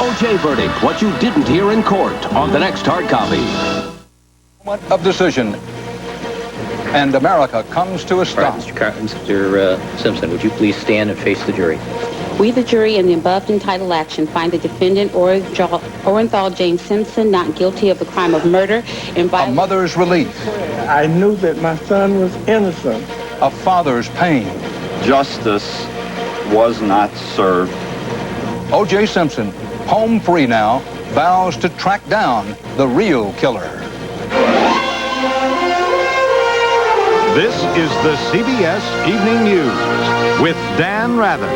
O.J. verdict, what you didn't hear in court on the next hard copy. Moment of decision, and America comes to a stop. Mr. Simpson, would you please stand and face the jury? We, the jury, in the above entitled action, find the defendant, Orenthal James Simpson, not guilty of the crime of murder in A mother's relief. I knew that my son was innocent. A father's pain. Justice was not served. O.J. Simpson, home free now, vows to track down the real killer. This is the CBS Evening News with Dan Rather.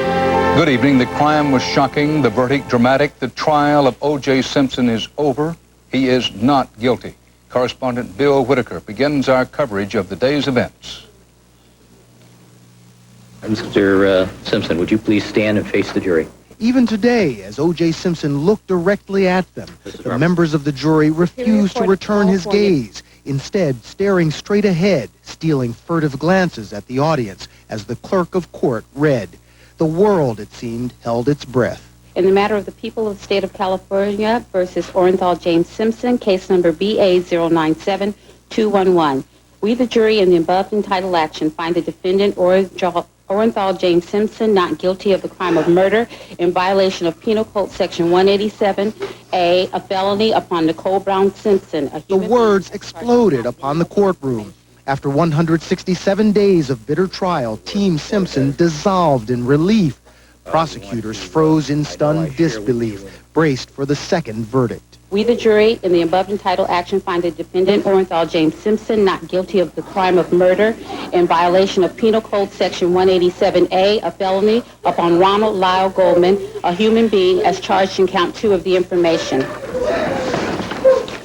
Good evening. The crime was shocking, the verdict dramatic. The trial of O.J. Simpson is over. He is not guilty. Correspondent Bill Whitaker begins our coverage of the day's events. Mr. Simpson, would you please stand and face the jury? Even today, as O.J. Simpson looked directly at them, the members of the jury refused to return his gaze, instead staring straight ahead, stealing furtive glances at the audience as the clerk of court read. The world, it seemed, held its breath. In the matter of the people of the state of California versus Orenthal James Simpson, case number BA097211. We, the jury, in the above entitled action, find the defendant, Orenthal James Simpson, not guilty of the crime of murder in violation of Penal Code Section 187A, a felony upon Nicole Brown Simpson. The words exploded upon the courtroom. After 167 days of bitter trial, Team Simpson dissolved in relief. Prosecutors froze in stunned disbelief, braced for the second verdict. We, the jury, in the above entitled action, find the defendant, Orenthal James Simpson, not guilty of the crime of murder in violation of Penal Code Section 187A, a felony upon Ronald Lyle Goldman, a human being, as charged in count 2 of the information.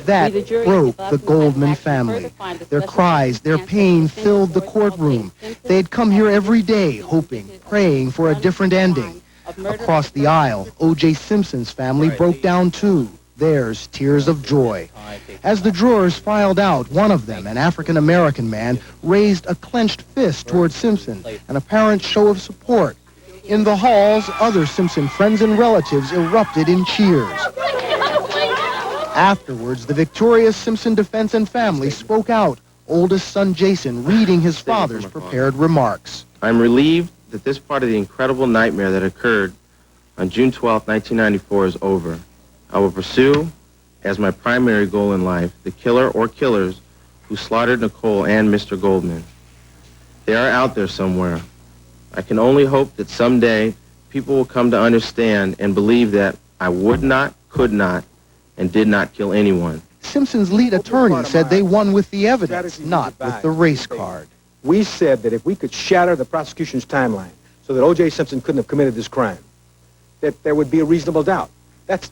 That broke the Goldman family. Their cries, their pain filled the courtroom. They had come here every day, hoping, praying for a different ending. Across the aisle, O.J. Simpson's family broke down too. Theirs tears of joy. As the jurors filed out, one of them, an African-American man, raised a clenched fist toward Simpson, an apparent show of support. In the halls, other Simpson friends and relatives erupted in cheers. Afterwards, the victorious Simpson defense and family spoke out, oldest son Jason reading his father's prepared remarks. I'm relieved that this part of the incredible nightmare that occurred on June 12, 1994 is over. I will pursue, as my primary goal in life, the killer or killers who slaughtered Nicole and Mr. Goldman. They are out there somewhere. I can only hope that someday people will come to understand and believe that I would not, could not, and did not kill anyone. Simpson's lead attorney said they won with the evidence, not with the race card. We said that if we could shatter the prosecution's timeline so that O.J. Simpson couldn't have committed this crime, that there would be a reasonable doubt. That's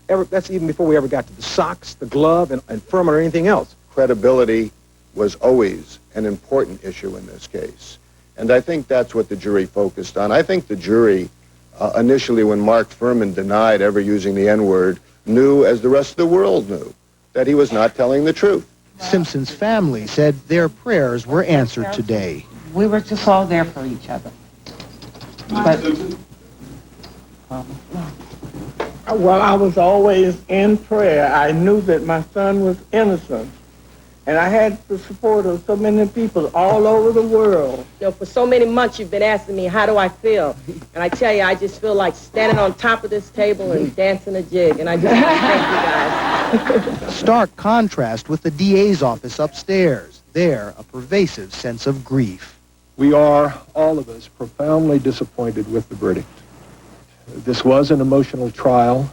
even before we ever got to the socks, the glove, and Furman or anything else. Credibility was always an important issue in this case. And I think that's what the jury focused on. I think the jury, initially when Mark Furman denied ever using the N-word, knew, as the rest of the world knew, that he was not telling the truth. Simpson's family said their prayers were answered today. We were just all there for each other. But, well, I was always in prayer. I knew that my son was innocent. And I had the support of so many people all over the world. You know, for so many months you've been asking me, how do I feel? And I tell you, I just feel like standing on top of this table and dancing a jig. And I just thank you guys. Stark contrast with the DA's office upstairs. There, a pervasive sense of grief. We are, all of us, profoundly disappointed with the verdict. This was an emotional trial,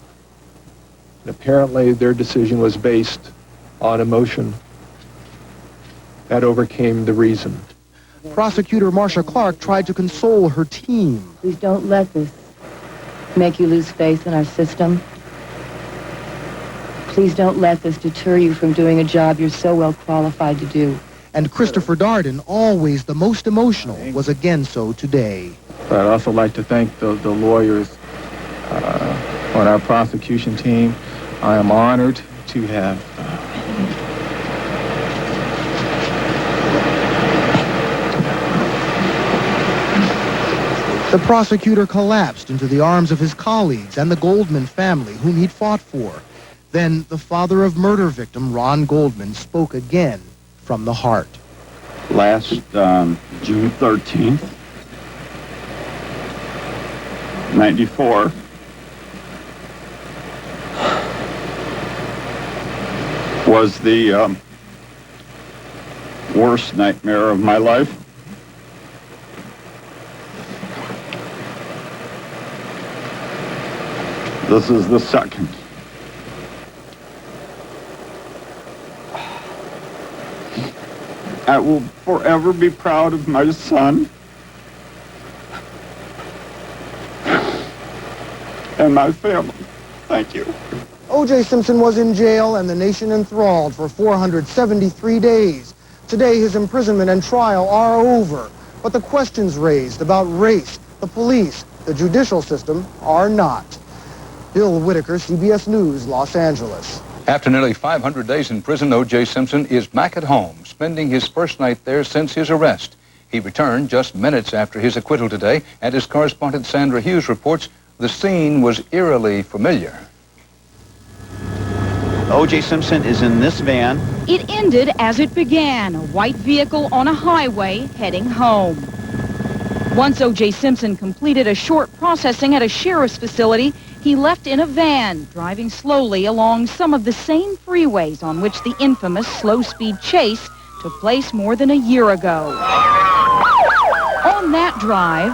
and apparently their decision was based on emotion. That overcame the reason. Prosecutor Marcia Clark tried to console her team. Please don't let this make you lose faith in our system. Please don't let this deter you from doing a job you're so well qualified to do. And Christopher Darden, always the most emotional, was again so today. I'd also like to thank the lawyers on our prosecution team. I am honored to have The prosecutor collapsed into the arms of his colleagues and the Goldman family, whom he'd fought for. Then the father of murder victim Ron Goldman spoke again from the heart. Last June 13th, 94, was the worst nightmare of my life. This is the second. I will forever be proud of my son and my family. Thank you. O.J. Simpson was in jail and the nation enthralled for 473 days. Today, his imprisonment and trial are over, but the questions raised about race, the police, the judicial system are not. Bill Whitaker, CBS News, Los Angeles. After nearly 500 days in prison, O.J. Simpson is back at home, spending his first night there since his arrest. He returned just minutes after his acquittal today, and as correspondent Sandra Hughes reports, the scene was eerily familiar. O.J. Simpson is in this van. It ended as it began, a white vehicle on a highway heading home. Once O.J. Simpson completed a short processing at a sheriff's facility, he left in a van, driving slowly along some of the same freeways on which the infamous slow-speed chase took place more than a year ago. On that drive,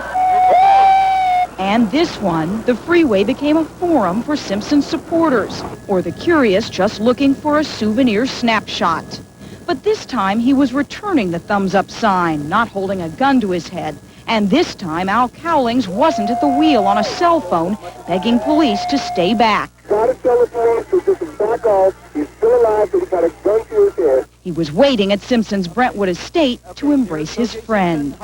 and this one, the freeway became a forum for Simpson supporters, or the curious just looking for a souvenir snapshot. But this time he was returning the thumbs-up sign, not holding a gun to his head. And this time, Al Cowlings wasn't at the wheel on a cell phone, begging police to stay back. Try to tell the police to just back off. He's still alive, but he's got a gun to his head. He was waiting at Simpson's Brentwood estate to embrace his friend.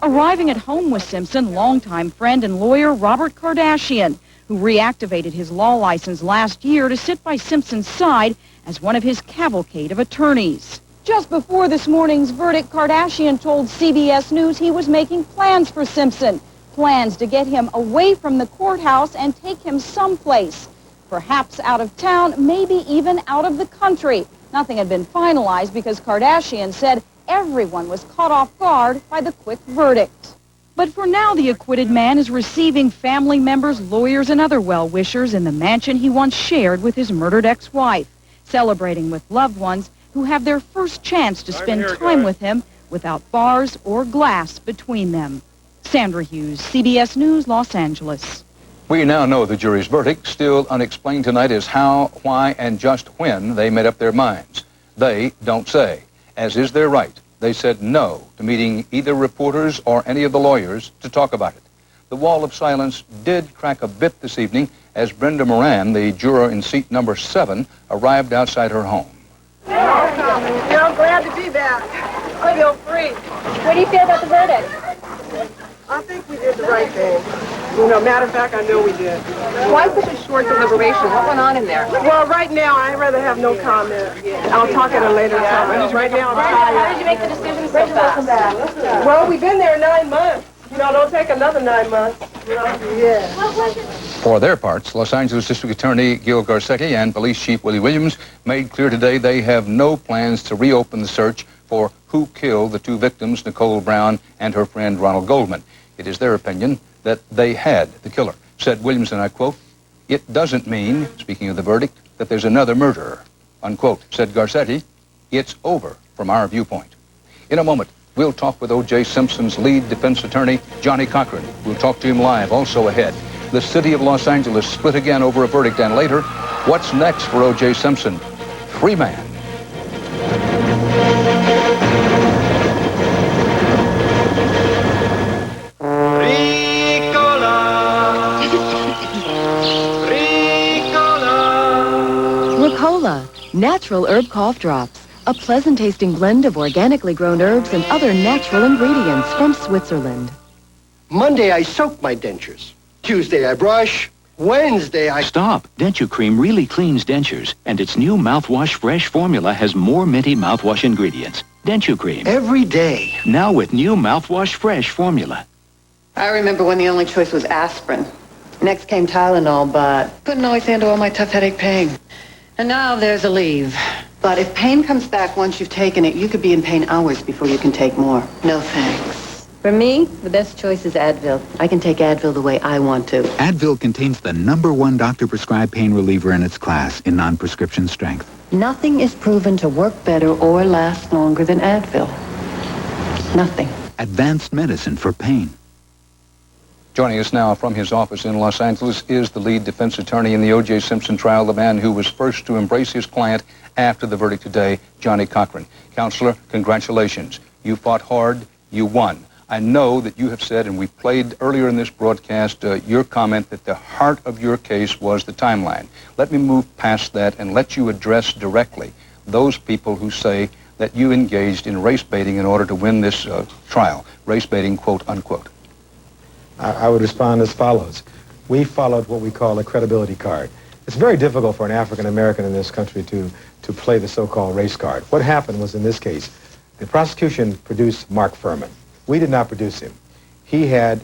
Arriving at home with Simpson, longtime friend and lawyer Robert Kardashian, who reactivated his law license last year to sit by Simpson's side as one of his cavalcade of attorneys. Just before this morning's verdict, Kardashian told CBS News he was making plans for Simpson, plans to get him away from the courthouse and take him someplace, perhaps out of town, maybe even out of the country. Nothing had been finalized because Kardashian said everyone was caught off guard by the quick verdict. But for now, the acquitted man is receiving family members, lawyers, and other well-wishers in the mansion he once shared with his murdered ex-wife, celebrating with loved ones who have their first chance to spend time with him without bars or glass between them. Sandra Hughes, CBS News, Los Angeles. We now know the jury's verdict. Still unexplained tonight is how, why, and just when they made up their minds. They don't say, as is their right. They said no to meeting either reporters or any of the lawyers to talk about it. The wall of silence did crack a bit this evening as Brenda Moran, the juror in seat number 7, arrived outside her home. Yeah, I'm glad to be back. I feel free. What do you feel about the verdict? I think we did the right thing. You know, matter of fact, I know we did. Why such a short deliberation? What went on in there? Well, right now, I'd rather have no comment. I'll talk at a later time. Right now, I'm tired. How did you make the decision so fast? Well, we've been there 9 months. You know, don't take another 9 months. Yeah. For their parts, Los Angeles District Attorney Gil Garcetti and Police Chief Willie Williams made clear today they have no plans to reopen the search for who killed the 2 victims, Nicole Brown and her friend Ronald Goldman. It is their opinion that they had the killer. Said Williams, and I quote, "It doesn't mean," speaking of the verdict, "that there's another murderer," unquote. Said Garcetti, "It's over from our viewpoint." In a moment, we'll talk with O.J. Simpson's lead defense attorney, Johnny Cochran. We'll talk to him live. Also ahead, the city of Los Angeles split again over a verdict, and later, what's next for O.J. Simpson? Free man. Ricola, natural herb cough drops. A pleasant-tasting blend of organically grown herbs and other natural ingredients from Switzerland. Monday, I soak my dentures. Tuesday, I brush. Wednesday, I... Stop. Denture Cream really cleans dentures, and its new Mouthwash Fresh formula has more minty mouthwash ingredients. Denture Cream. Every day. Now with new Mouthwash Fresh formula. I remember when the only choice was aspirin. Next came Tylenol, but couldn't always handle all my tough headache pain. And now there's Aleve. But if pain comes back once you've taken it, you could be in pain hours before you can take more. No thanks. For me, the best choice is Advil. I can take Advil the way I want to. Advil contains the #1 doctor-prescribed pain reliever in its class in non-prescription strength. Nothing is proven to work better or last longer than Advil. Nothing. Advanced medicine for pain. Joining us now from his office in Los Angeles is the lead defense attorney in the O.J. Simpson trial, the man who was first to embrace his client after the verdict today, Johnny Cochran. Counselor, congratulations. You fought hard. You won. I know that you have said, and we played earlier in this broadcast, your comment that the heart of your case was the timeline. Let me move past that and let you address directly those people who say that you engaged in race baiting in order to win this trial. Race baiting, quote, unquote. I would respond as follows. We followed what we call a credibility card. It's very difficult for an African American in this country to play the so-called race card. What happened was, in this case, the prosecution produced Mark Furman. We did not produce him. He had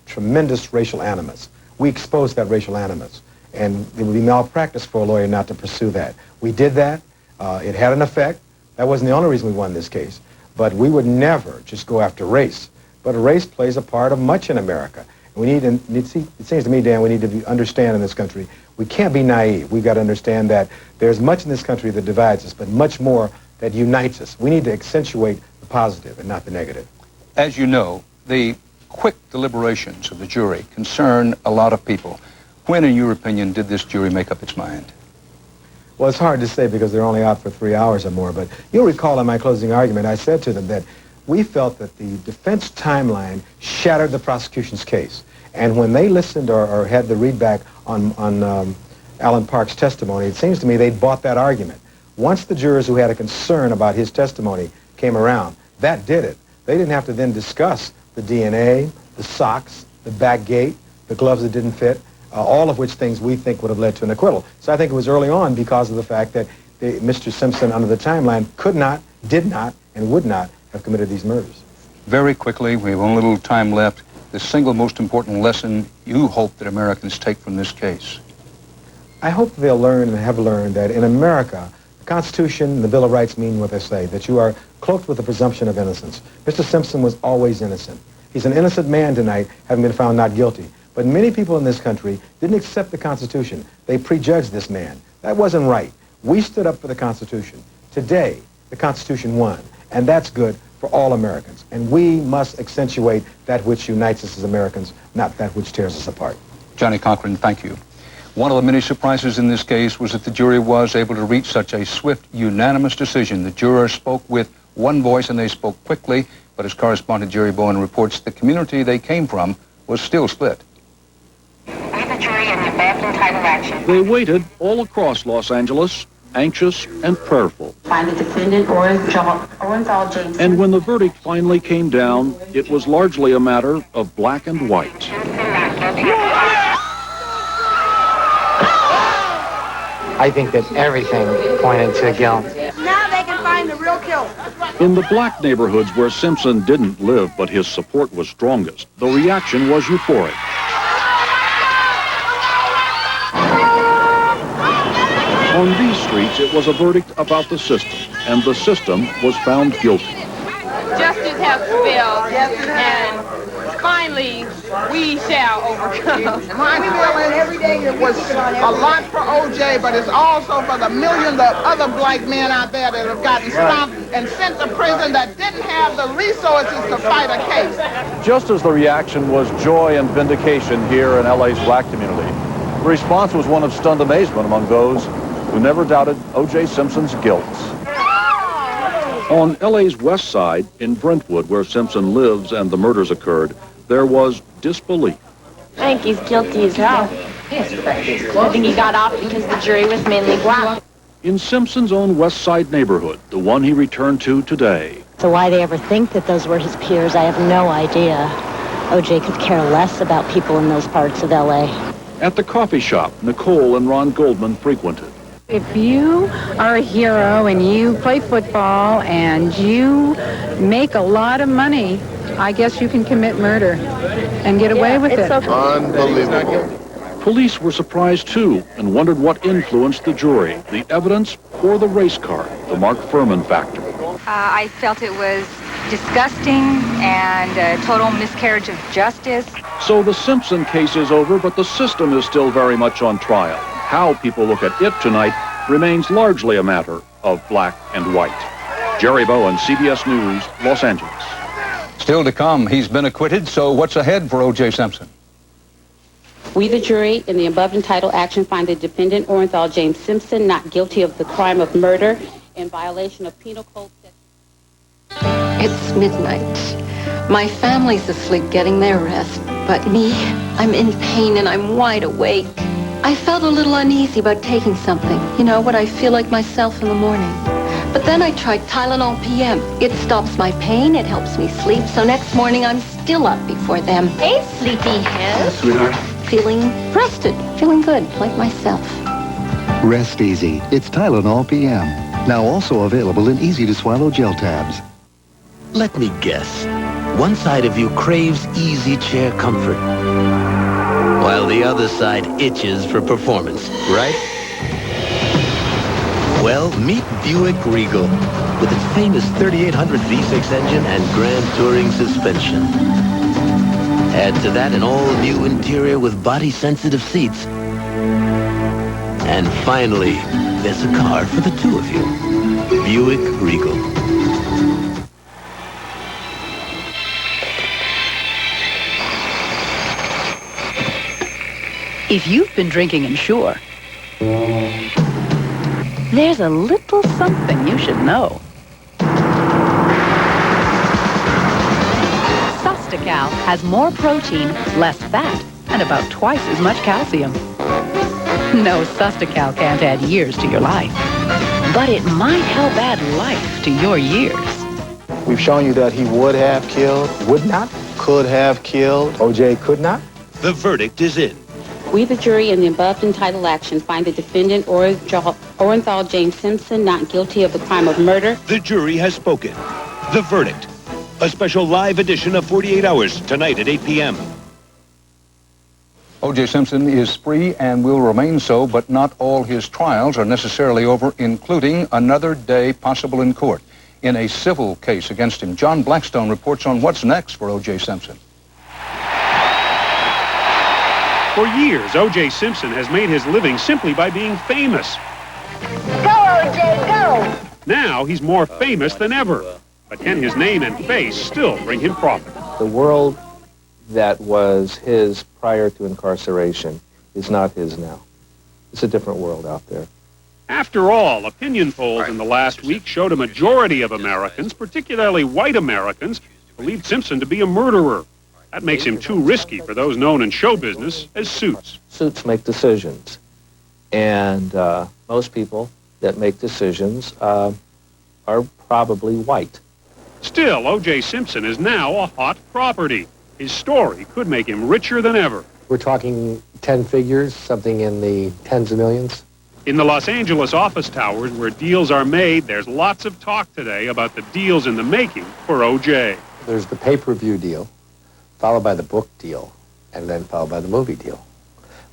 tremendous racial animus. We exposed that racial animus, and it would be malpractice for a lawyer not to pursue that. We did that. It had an effect. That wasn't the only reason we won this case. But we would never just go after race. But race plays a part of much in America. We need, and it seems to me, Dan, we need to understand in this country, we can't be naive. We've got to understand that there's much in this country that divides us, but much more that unites us. We need to accentuate the positive and not the negative. As you know, the quick deliberations of the jury concern a lot of people. When, in your opinion, did this jury make up its mind? Well, it's hard to say because they're only out for 3 hours or more, but you'll recall in my closing argument, I said to them that we felt that the defense timeline shattered the prosecution's case. And when they listened or had the readback on Alan Park's testimony, it seems to me they'd bought that argument. Once the jurors who had a concern about his testimony came around, that did it. They didn't have to then discuss the DNA, the socks, the back gate, the gloves that didn't fit, all of which things we think would have led to an acquittal. So I think it was early on because of the fact that Mr. Simpson, under the timeline, could not, did not, and would not have committed these murders. Very quickly, we have only a little time left. The single most important lesson you hope that Americans take from this case? I hope they'll learn and have learned that in America, the Constitution and the Bill of Rights mean what they say, that you are cloaked with the presumption of innocence. Mr. Simpson was always innocent. He's an innocent man tonight, having been found not guilty. But many people in this country didn't accept the Constitution. They prejudged this man. That wasn't right. We stood up for the Constitution. Today, the Constitution won, and that's good for all Americans. And we must accentuate that which unites us as Americans, not that which tears us apart. Johnny Cochran, thank you. One of the many surprises in this case was that the jury was able to reach such a swift, unanimous decision. The jurors spoke with one voice and they spoke quickly, but as correspondent Jerry Bowen reports, the community they came from was still split. They waited all across Los Angeles, anxious and prayerful. Find the defendant Orenthal James. And when the verdict finally came down, it was largely a matter of black and white. I think that everything pointed to guilt. Now they can find the real killer. In the black neighborhoods where Simpson didn't live, but his support was strongest, the reaction was euphoric. On these streets, it was a verdict about the system, and the system was found guilty. Justice has prevailed, and finally, we shall overcome. My feeling every day it was a lot for O.J., but it's also for the millions of other black men out there that have gotten stomped and sent to prison that didn't have the resources to fight a case. Just as the reaction was joy and vindication here in LA's black community, the response was one of stunned amazement among those who never doubted O.J. Simpson's guilt. On LA's west side, in Brentwood, where Simpson lives and the murders occurred, there was disbelief. I think he's guilty as hell. I think he got off because the jury was mainly black. In Simpson's own west side neighborhood, the one he returned to today. So why they ever think that those were his peers, I have no idea. O.J. could care less about people in those parts of L.A. At the coffee shop Nicole and Ron Goldman frequented. If you are a hero and you play football and you make a lot of money, I guess you can commit murder. and get away with it. Unbelievable. Police were surprised, too, and wondered what influenced the jury, the evidence or the race car, the Mark Furman factor. I felt it was disgusting and a total miscarriage of justice. So the Simpson case is over, but the system is still very much on trial. How people look at it tonight remains largely a matter of black and white. Jerry Bowen, CBS News, Los Angeles. Still to come, he's been acquitted, so what's ahead for O.J. Simpson? We, the jury, in the above entitled action, find the defendant, Orenthal James Simpson, not guilty of the crime of murder in violation of Penal Code Section. It's midnight. My family's asleep getting their rest, but me, I'm in pain and I'm wide awake. I felt a little uneasy about taking something, you know, what I feel like myself in the morning. But then I tried Tylenol PM. It stops my pain, it helps me sleep, so next morning I'm still up before them. Hey, sleepyhead. Sweetheart. Feeling rested, feeling good, like myself. Rest easy. It's Tylenol PM. Now also available in easy-to-swallow gel tabs. Let me guess. One side of you craves easy chair comfort, while the other side itches for performance, right? Well, meet Buick Regal with its famous 3800 V6 engine and Grand Touring suspension. Add to that an all-new interior with body-sensitive seats. And finally, there's a car for the two of you. Buick Regal. If you've been drinking Ensure, there's a little something you should know. Sustacal has more protein, less fat, and about twice as much calcium. No, Sustacal can't add years to your life, but it might help add life to your years. We've shown you that he would have killed, would not, could have killed. O.J. could not. The verdict is in. We, the jury, in the above entitled action, find the defendant, Orenthal James Simpson, not guilty of the crime of murder. The jury has spoken. The verdict. A special live edition of 48 Hours, tonight at 8 p.m. O.J. Simpson is free and will remain so, but not all his trials are necessarily over, including another day possible in court. In a civil case against him, John Blackstone reports on what's next for O.J. Simpson. For years, O.J. Simpson has made his living simply by being famous. Go, O.J., go! Now he's more famous than ever. But can his name and face still bring him profit? The world that was his prior to incarceration is not his now. It's a different world out there. After all, opinion polls in the last week showed a majority of Americans, particularly white Americans, believed Simpson to be a murderer. That makes him too risky for those known in show business as suits. Suits make decisions. And most people that make decisions are probably white. Still, O.J. Simpson is now a hot property. His story could make him richer than ever. We're talking 10 figures, something in the tens of millions. In the Los Angeles office towers where deals are made, there's lots of talk today about the deals in the making for O.J. There's the pay-per-view deal, followed by the book deal, and then followed by the movie deal.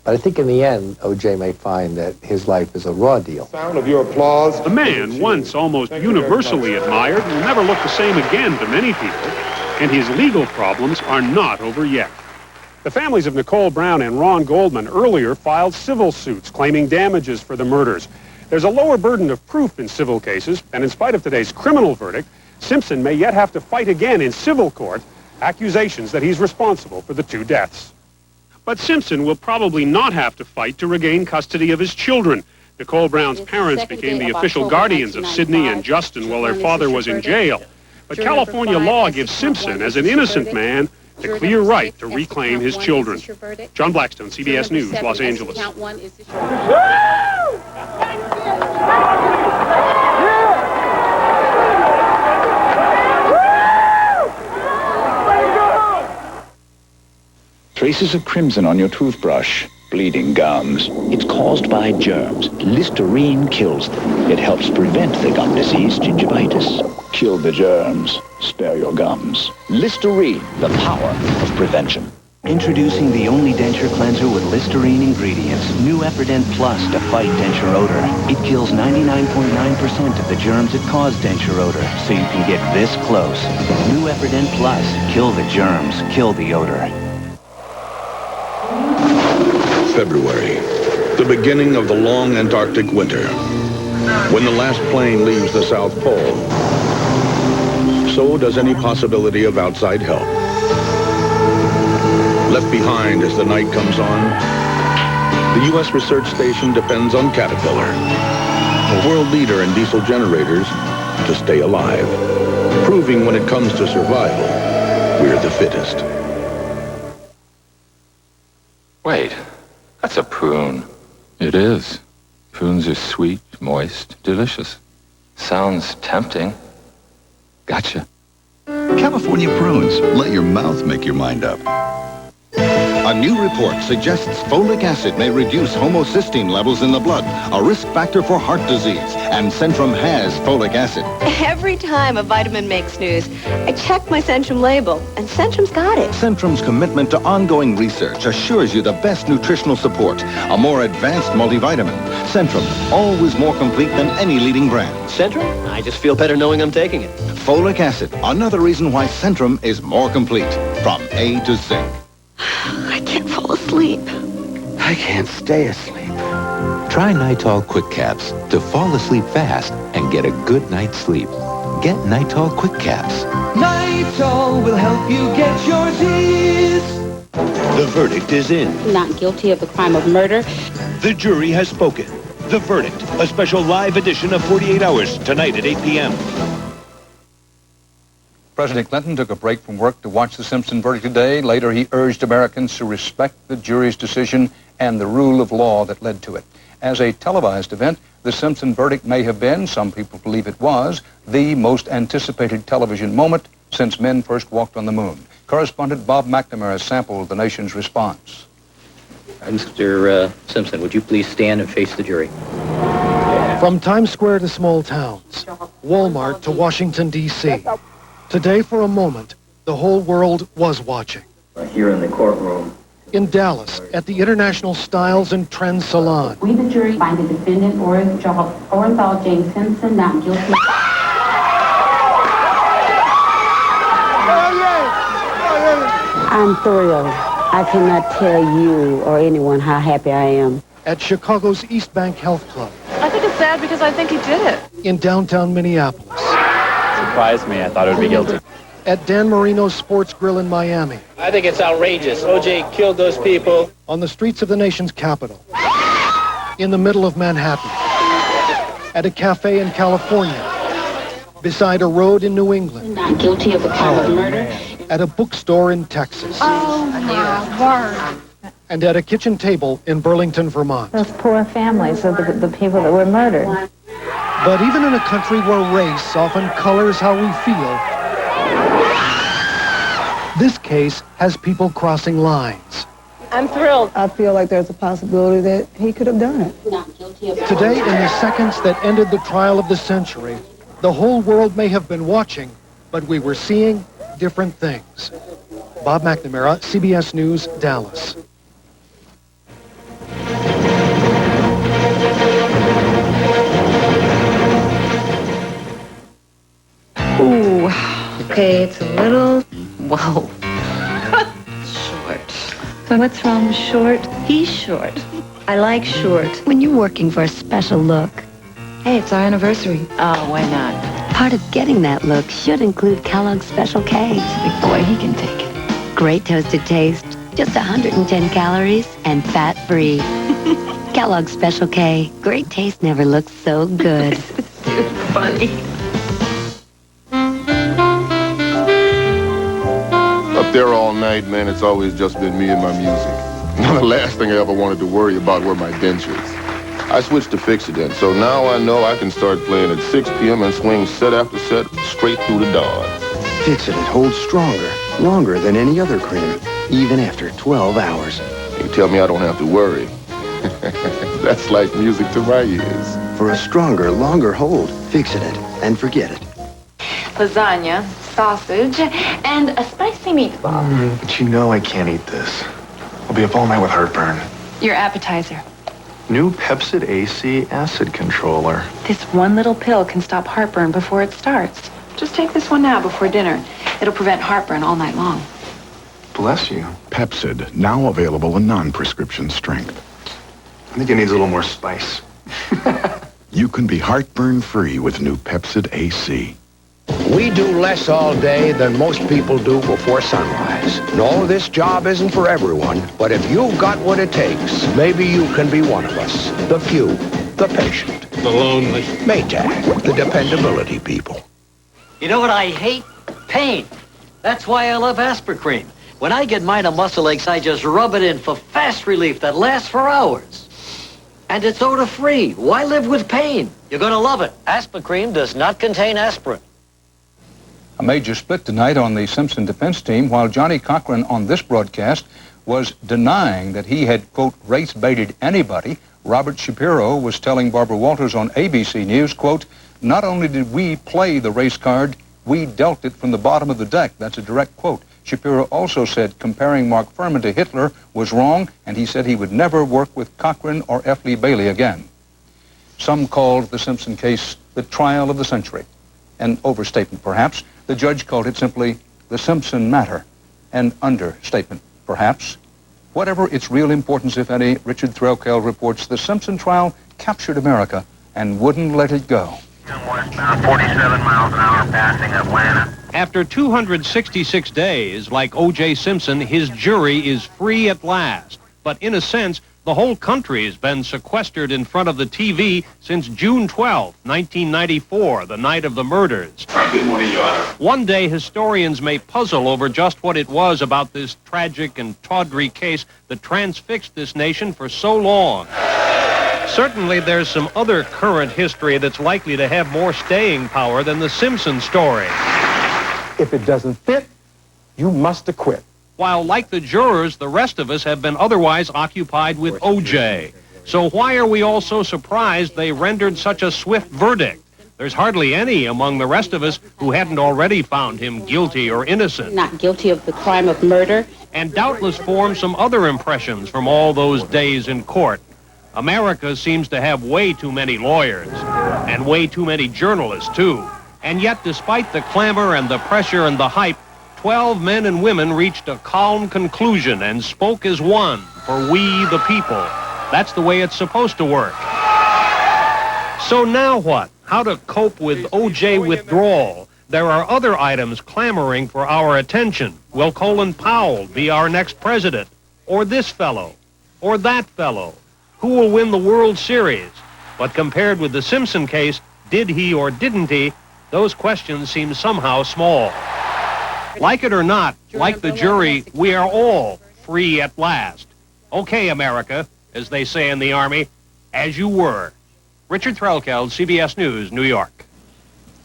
But I think in the end, O.J. may find that his life is a raw deal. Sound of your applause. The man, once almost universally admired, will never look the same again to many people, and his legal problems are not over yet. The families of Nicole Brown and Ron Goldman earlier filed civil suits claiming damages for the murders. There's a lower burden of proof in civil cases, and in spite of today's criminal verdict, Simpson may yet have to fight again in civil court accusations that he's responsible for the two deaths. But Simpson will probably not have to fight to regain custody of his children. Nicole Brown's parents became the official guardians of Sidney and Justin while their father was in jail. But California law gives Simpson, as an innocent man, the clear right to reclaim his children. John Blackstone, CBS News, Los Angeles. Traces of crimson on your toothbrush, bleeding gums. It's caused by germs. Listerine kills them. It helps prevent the gum disease, gingivitis. Kill the germs. Spare your gums. Listerine, the power of prevention. Introducing the only denture cleanser with Listerine ingredients. New Epident Plus to fight denture odor. It kills 99.9% of the germs that cause denture odor, so you can get this close. New Epident Plus. Kill the germs. Kill the odor. February, the beginning of the long Antarctic winter. When the last plane leaves the South Pole, so does any possibility of outside help. Left behind as the night comes on, the U.S. research station depends on Caterpillar, a world leader in diesel generators, to stay alive, proving when it comes to survival, we're the fittest. Wait, that's a prune. It is. Prunes are sweet, moist, delicious. Sounds tempting. Gotcha. California prunes. Let your mouth make your mind up. A new report suggests folic acid may reduce homocysteine levels in the blood, a risk factor for heart disease. And Centrum has folic acid. Every time a vitamin makes news, I check my Centrum label, and Centrum's got it. Centrum's commitment to ongoing research assures you the best nutritional support, a more advanced multivitamin. Centrum, always more complete than any leading brand. Centrum? I just feel better knowing I'm taking it. Folic acid, another reason why Centrum is more complete, from A to Zinc. I can't fall asleep. I can't stay asleep. Try Nitol Quick Caps to fall asleep fast and get a good night's sleep. Get Nitol Quick Caps. Nitol will help you get your Z's. The verdict is in. Not guilty of the crime of murder. The jury has spoken. The verdict, a special live edition of 48 Hours, tonight at 8 p.m. President Clinton took a break from work to watch the Simpson verdict today. Later, he urged Americans to respect the jury's decision and the rule of law that led to it. As a televised event, the Simpson verdict may have been, some people believe it was, the most anticipated television moment since men first walked on the moon. Correspondent Bob McNamara sampled the nation's response. Mr. Simpson, would you please stand and face the jury? From Times Square to small towns, Walmart to Washington, D.C., today, for a moment, the whole world was watching. Here in the courtroom. In Dallas, at the International Styles and Trends Salon. We, the jury, find the defendant, Orenthal James Simpson, not guilty. I'm thrilled. I cannot tell you or anyone how happy I am. At Chicago's East Bank Health Club. I think it's sad because I think he did it. In downtown Minneapolis. Surprised me. I thought it would be guilty. At Dan Marino's Sports Grill in Miami. I think it's outrageous. O.J. killed those people. On the streets of the nation's capital. In the middle of Manhattan. At a cafe in California. Beside a road in New England. Not guilty of the crime of murder. At a bookstore in Texas. Oh, my word. And at a kitchen table in Burlington, Vermont. Those poor families of the people that were murdered. But even in a country where race often colors how we feel, this case has people crossing lines. I'm thrilled. I feel like there's a possibility that he could have done it. Today, in the seconds that ended the trial of the century, the whole world may have been watching, but we were seeing different things. Bob McNamara, CBS News, Dallas. Ooh, okay, it's a little, whoa, short. So what's wrong with short? He's short. I like short. When you're working for a special look. Hey, it's our anniversary. Oh, why not? Part of getting that look should include Kellogg's Special K. Big boy, he can take it. Great toasted taste, just 110 calories, and fat-free. Kellogg's Special K. Great taste never looks so good. Funny. Up there all night, man, it's always just been me and my music. The last thing I ever wanted to worry about were my dentures. I switched to Fix-It-Dent, so now I know I can start playing at 6 p.m. and swing set after set straight through the dawn. Fix-It holds stronger, longer than any other cream, even after 12 hours. You tell me I don't have to worry. That's like music to my ears. For a stronger, longer hold, Fix-It and forget it. Lasagna, sausage, and a spicy meatball. But you know I can't eat this. I'll be up all night with heartburn. Your appetizer. New Pepsid AC acid controller. This one little pill can stop heartburn before it starts. Just take this one now before dinner. It'll prevent heartburn all night long. Bless you. Pepsid, now available in non-prescription strength. I think it needs a little more spice. You can be heartburn-free with new Pepsid AC. We do less all day than most people do before sunrise. No, this job isn't for everyone, but if you've got what it takes, maybe you can be one of us. The few, the patient, the lonely. Maytag, the dependability people. You know what I hate? Pain. That's why I love Aspercream. When I get mine on muscle aches, I just rub it in for fast relief that lasts for hours. And it's odor-free. Why live with pain? You're going to love it. Aspercream does not contain aspirin. A major split tonight on the Simpson defense team, while Johnny Cochran on this broadcast was denying that he had, quote, race-baited anybody. Robert Shapiro was telling Barbara Walters on ABC News, quote, not only did we play the race card, we dealt it from the bottom of the deck. That's a direct quote. Shapiro also said comparing Mark Fuhrman to Hitler was wrong, and he said he would never work with Cochran or F. Lee Bailey again. Some called the Simpson case the trial of the century. An overstatement, perhaps. The judge called it simply the Simpson matter. An understatement, perhaps. Whatever its real importance, if any, Richard Threlkeld reports the Simpson trial captured America and wouldn't let it go. Westbound 47 miles an hour passing Atlanta. After 266 days, like O.J. Simpson, his jury is free at last. But in a sense, the whole country has been sequestered in front of the TV since June 12, 1994, the night of the murders. Good morning, Your Honor. One day, historians may puzzle over just what it was about this tragic and tawdry case that transfixed this nation for so long. Certainly, there's some other current history that's likely to have more staying power than the Simpson story. If it doesn't fit, you must acquit. While, like the jurors, the rest of us have been otherwise occupied with O.J. So why are we all so surprised they rendered such a swift verdict? There's hardly any among the rest of us who hadn't already found him guilty or innocent. Not guilty of the crime of murder. And doubtless formed some other impressions from all those days in court. America seems to have way too many lawyers, and way too many journalists, too. And yet, despite the clamor and the pressure and the hype, 12 men and women reached a calm conclusion and spoke as one for we the people. That's the way it's supposed to work. So now what? How to cope with O.J. withdrawal? There are other items clamoring for our attention. Will Colin Powell be our next president? Or this fellow? Or that fellow? Who will win the World Series? But compared with the Simpson case, did he or didn't he? Those questions seem somehow small. Like it or not, like the jury, we are all free at last. Okay, America, as they say in the Army, as you were. Richard Threlkeld, CBS News, New York.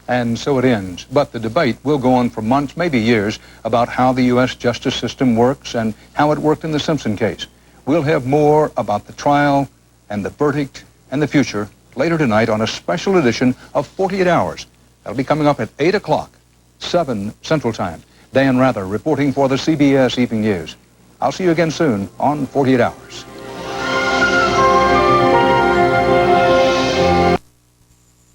And so it ends. But the debate will go on for months, maybe years, about how the U.S. justice system works and how it worked in the Simpson case. We'll have more about the trial and the verdict and the future later tonight on a special edition of 48 Hours. That'll be coming up at 8 o'clock, 7 Central Time. Dan Rather reporting for the CBS Evening News. I'll see you again soon on 48 Hours.